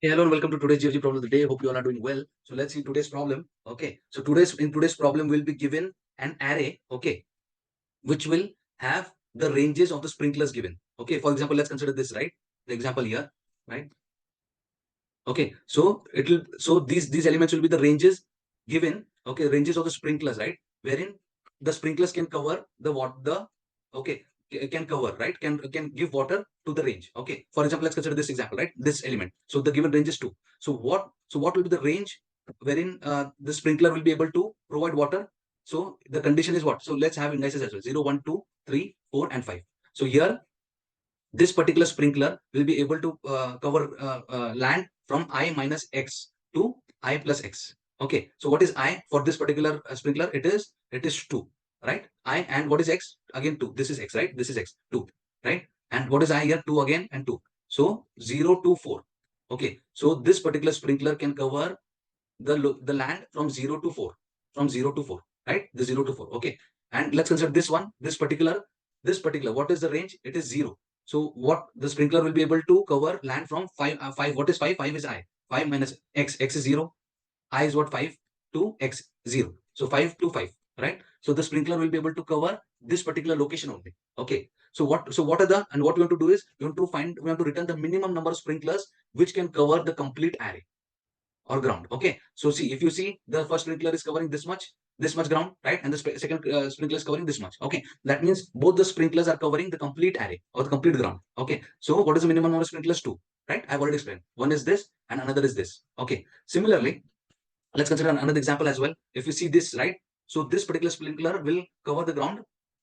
Hey, hello and welcome to today's GFG problem of the day. Hope you all are doing well. So let's see today's problem. Okay. So today's problem will be given an array, okay, which will have the ranges of the sprinklers given. Okay. For example, let's consider this, right? The example here, right? Okay. So these elements will be the ranges given, okay, ranges of the sprinklers, right? Wherein the sprinklers can cover the okay, can cover, right? Can give water to the range. Okay. For example, let's consider this example, right? This element. So the given range is 2. So what will be the range wherein the sprinkler will be able to provide water? So the condition is what? So let's have indices as well. 0, 1, 2, 3, 4, and 5. So here this particular sprinkler will be able to cover land from I minus x to I plus x. Okay, so what is I for this particular sprinkler? It is 2, right? I, and what is x? Again 2. This is x, right? This is x, 2, right? And what is I here? 2 again and 2. So 0 to 4. Okay, so this particular sprinkler can cover the land from 0 to 4, from 0 to 4, right? The 0 to 4. Okay, and let's consider this one, this particular what is the range? It is 0. So what the sprinkler will be able to cover land from 5. 5, what is 5? 5 is I. 5 minus x is 0. I is what? 5 to x 0. So 5 to 5, right? So the sprinkler will be able to cover this particular location only. Okay, so what are the, and what we want to do is we want to return the minimum number of sprinklers which can cover the complete array or ground. Okay, so see, if you see, the first sprinkler is covering this much ground, right? And the second sprinkler is covering this much. Okay, that means both the sprinklers are covering the complete array or the complete ground. Okay, so what is the minimum number of sprinklers? 2, right? I've already explained. One is this and another is this. Okay, similarly, let's consider another example as well. If you see this, right? So this particular sprinkler will cover the ground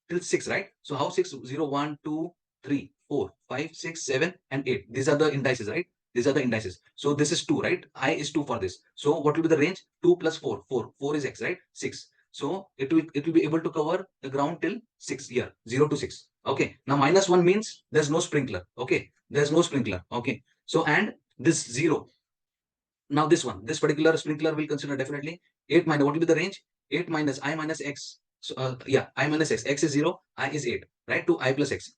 till 6, right? So how 6? 0, 1, 2, 3, 4, 5, 6, 7, and 8. These are the indices, right? These are the indices. So this is 2, right? I is 2 for this. So what will be the range? 2 plus 4. 4. 4 is x, right? 6. So it will be able to cover the ground till 6 here, 0 to 6. Okay. Now minus 1 means there's no sprinkler. Okay. There's no sprinkler. Okay. So and this 0. Now this particular sprinkler will consider definitely 8 minus, what will be the range? 8 minus I minus x. So yeah, I minus x. X is 0, I is 8, right? To I plus x,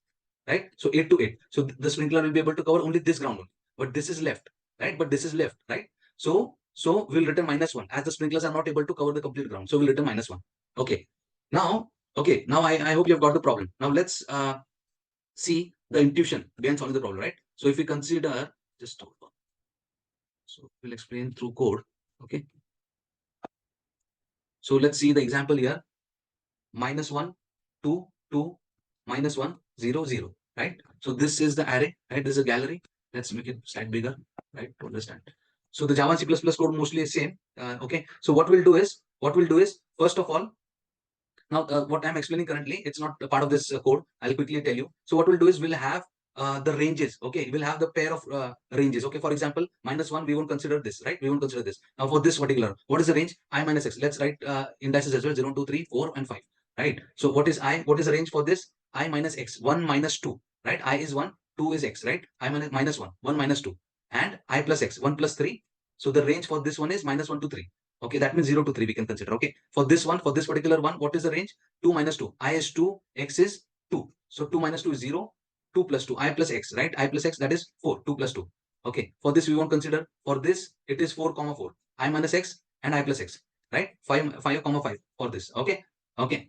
right? So 8 to 8. So the sprinkler will be able to cover only this ground only. But this is left, right? But this is left, right? So we'll return minus 1 as the sprinklers are not able to cover the complete ground. So we'll return minus 1. Okay. Now, okay. Now I hope you have got the problem. Now let's see the intuition behind solving the problem, right? So if we consider, just hold on. So we'll explain through code. Okay. So let's see the example here. Minus 1, 2, 2, minus 1, 0, 0, right? So this is the array, right? This is a gallery. Let's make it slightly bigger, right? To understand. So the Java and C++ code mostly is same. Okay. So what we'll do is, first of all, now what I'm explaining currently, it's not a part of this code. I'll quickly tell you. So what we'll do is we'll have the ranges. Okay, we'll have the pair of ranges. Okay, for example, minus 1, we won't consider this, right? We won't consider this. Now for this particular, what is the range? I minus x. Let's write indices as well: 0, 2, 3, 4, and 5. Right. So what is I? What is the range for this? I minus x. 1 minus 2. Right. I is 1. 2 is x. Right. I minus 1. 1 minus 2. And I plus x. 1 plus 3. So the range for this one is minus 1 to 3. Okay, that means 0 to 3 we can consider. Okay, for this one, for this particular one, what is the range? 2 minus 2. I is 2, x is 2. So 2 minus 2 is 0, 2 plus 2, I plus x, right? I plus x, that is 4, 2 plus 2. Okay, for this we won't consider. For this, it is 4 comma 4. I minus x and I plus x, right? 5 comma 5 for this. Okay, okay,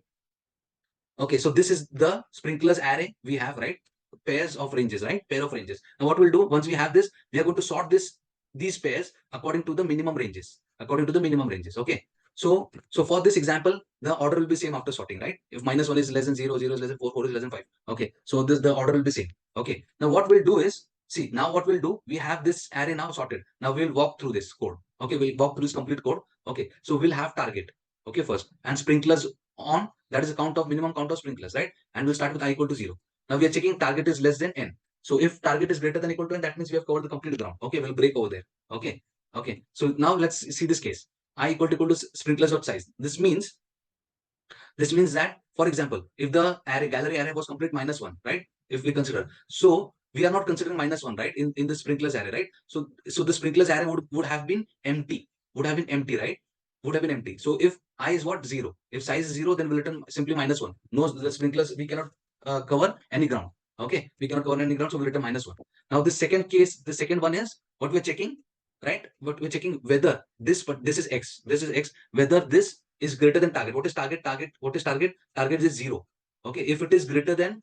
okay. So this is the sprinklers array we have, right? Pairs of ranges, right? Pair of ranges. Now what we'll do, once we have this, we are going to sort these pairs according to the minimum ranges. According to the minimum ranges. Okay. So for this example, the order will be same after sorting, right? If minus 1 is less than 0, 0 is less than 4, 4 is less than 5. Okay. So the order will be same. Okay. Now what we'll do is, see, now what we'll do, we have this array now sorted. Now we'll walk through this code. Okay. We'll walk through this complete code. Okay. So we'll have target. Okay. First, and sprinklers on, that is a count of minimum count of sprinklers, right? And we'll start with I equal to 0. Now we are checking target is less than n. So if target is greater than equal to n, that means we have covered the complete ground. Okay, we'll break over there. Okay, okay. So now let's see this case. I equal to sprinklers dot size. This means that, for example, if the gallery array was complete minus 1, right? If we consider, so we are not considering minus 1, right? In the sprinklers array, right? So the sprinklers array would have been empty. Would have been empty, right? Would have been empty. So if I is what? 0. If size is 0, then we'll return simply minus 1. No, the sprinklers, we cannot cover any ground. Okay, we cannot cover any ground, so we'll return minus 1. Now the second case, the second one is what we're checking. right? But we're checking whether this, but this is X, whether this is greater than target. What is target? What is target? Target is 0. Okay. If it is greater than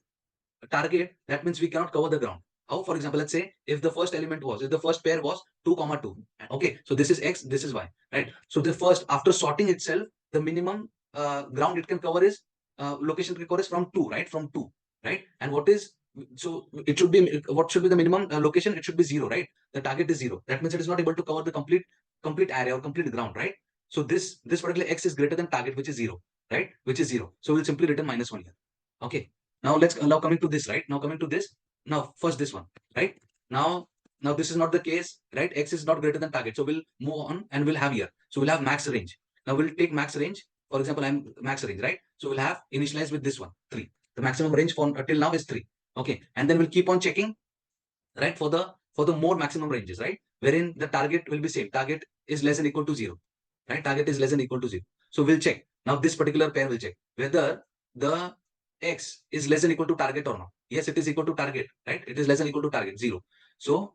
target, that means we cannot cover the ground. How? For example, let's say if the first if the first pair was 2, 2. Okay. So this is X, this is Y, right? So the first, after sorting itself, the minimum ground it can cover is, location it can cover is from 2, right? From 2, right? And what is, so it should be, what should be the minimum location? It should be 0, right? The target is 0. That means it is not able to cover the complete area or complete ground, right? So this particular X is greater than target, which is 0, right? Which is 0. So we'll simply return -1 here. Okay. Now coming to this, right? Now coming to this. Now first this one, right? Now this is not the case, right? X is not greater than target. So we'll move on and we'll have here. So we'll have max range. Now we'll take max range. For example, I'm max range, right? So we'll have initialize with this one, 3. The maximum range for till now is 3. Okay. And then we'll keep on checking, right? For the more maximum ranges, right? Wherein the target will be same. Target is less than equal to 0, right? Target is less than equal to 0. So we'll check. Now this particular pair will check whether the X is less than equal to target or not. Yes, it is equal to target, right? It is less than equal to target, 0. So,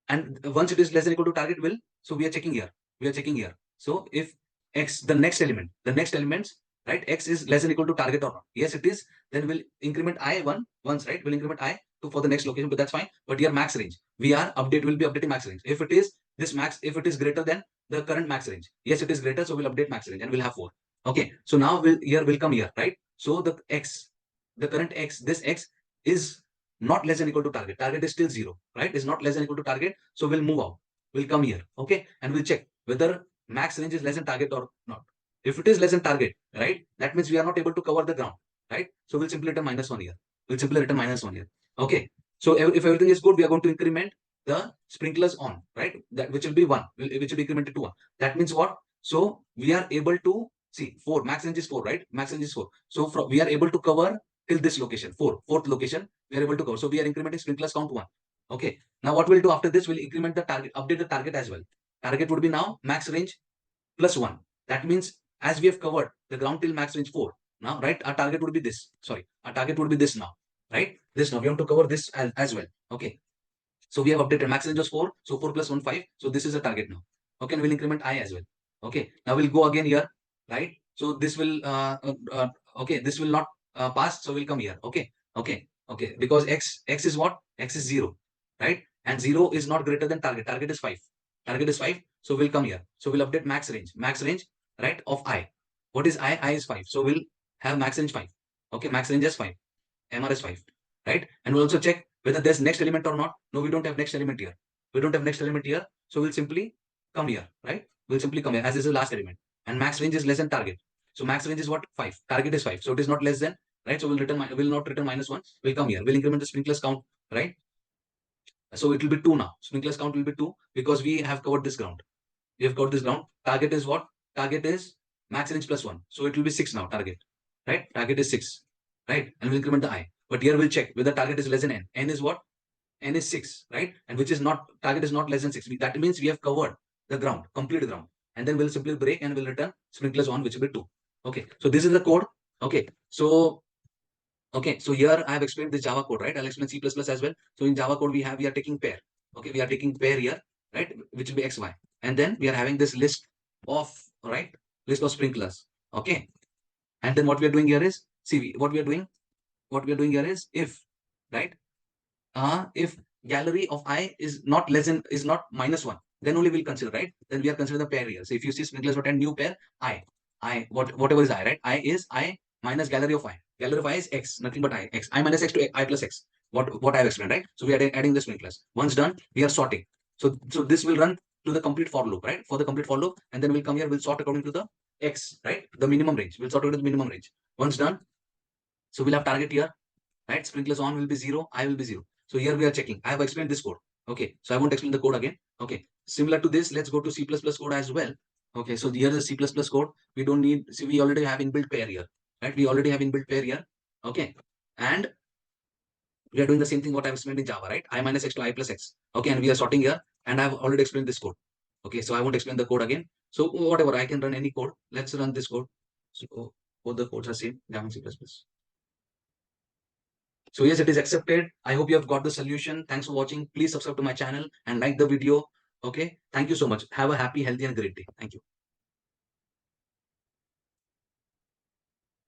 and once it is less than equal to target, so we are checking here. We are checking here. So if X, the next elements, right? X is less than equal to target or not. Yes, it is. Then we'll increment I once, right? We'll increment I to for the next location, but that's fine. But here max range, we'll be updating max range. If it is this max, if it is greater than the current max range, yes, it is greater. So we'll update max range and we'll have 4. Okay. So now we'll come here, right? So the X, the current X, this X is not less than equal to target. Target is still 0, right? Is not less than equal to target. So we'll move out. We'll come here. Okay. And we'll check whether max range is less than target or not. If it is less than target, right? That means we are not able to cover the ground, right? So we'll simply return -1 here. We'll simply return -1 here. Okay. So if everything is good, we are going to increment the sprinklers on, right? That which will be 1, which will be incremented to 1. That means what? So we are able to see 4, max range is 4, right? Max range is 4. So we are able to cover till this location, fourth location, we are able to cover. So we are incrementing sprinklers count 1. Okay. Now what we'll do after this, we'll increment the target, update the target as well. Target would be now max range +1. That means as we have covered the ground till max range 4, now, right? Our target would be this. Sorry, our target would be this now, right? This now we have to cover this as well. Okay. So we have updated max range was 4. So 4 + 1, 5. So this is a target now. Okay. And we'll increment I as well. Okay. Now we'll go again here, right? So this will, okay, this will not pass. So we'll come here. Okay. Okay. Okay. Because X is what? X is 0, right? And 0 is not greater than target. Target is 5. Target is 5. So we'll come here. So we'll update max range, right? Of I. What is I? I is 5. So we'll have max range 5. Okay. Max range is 5. MR is 5, right? And we'll also check whether there's next element or not. No, we don't have next element here. We don't have next element here. So we'll simply come here, right? We'll simply come here as this is the last element. And max range is less than target. So max range is what? 5. Target is 5. So it is not less than, right? So we'll not return -1. We'll come here. We'll increment the sprinklers count, right? So it will be 2 now. Sprinklers count will be 2 because we have covered this ground. We have covered this ground. Target is what? Target is max range +1. So it will be 6 now, target, right? Target is 6, right? And we'll increment the I. But here we'll check whether target is less than n. N is what? N is 6, right? And which is not, target is not less than 6. That means we have covered the ground, complete ground. And then we'll simply break and we'll return sprinklers on, which will be 2. Okay. So this is the code. Okay. So here I have explained this Java code, right? I'll explain C++ as well. So in Java code, we are taking pair. Okay. We are taking pair here, right? Which will be X, Y. And then we are having this list of, right? List of sprinklers. Okay. And then what we are doing here is, see, what we are doing here is if, right? If gallery of I is not -1, then only we'll consider, right? Then we are considering the pair here. So if you see sprinklers and new pair, whatever is I, right? I is I minus gallery of I. Gallery of I is X, nothing but I. X. I minus X to I plus X. What I have explained, right? So we are adding the sprinklers. Once done, we are sorting. So this will run to the complete for loop, right? For the complete for loop, and then we'll come here, we'll sort according to the X, right? The minimum range. We'll sort according to the minimum range. Once done, so we'll have target here, right? Sprinklers on will be 0, I will be 0. So here we are checking. I have explained this code. Okay. So I won't explain the code again. Okay. Similar to this, let's go to C++ code as well. Okay. So here is C++ code. We don't need, see, we already have inbuilt pair here, right? We already have inbuilt pair here. Okay. And we are doing the same thing what I've explained in Java, right? I minus X to I plus X. Okay. And we are sorting here. And I've already explained this code. Okay. So I won't explain the code again. So whatever, I can run any code. Let's run this code. So both the codes are same, Java and C++. So yes, it is accepted. I hope you have got the solution. Thanks for watching. Please subscribe to my channel and like the video. Okay. Thank you so much. Have a happy, healthy, and great day. Thank you.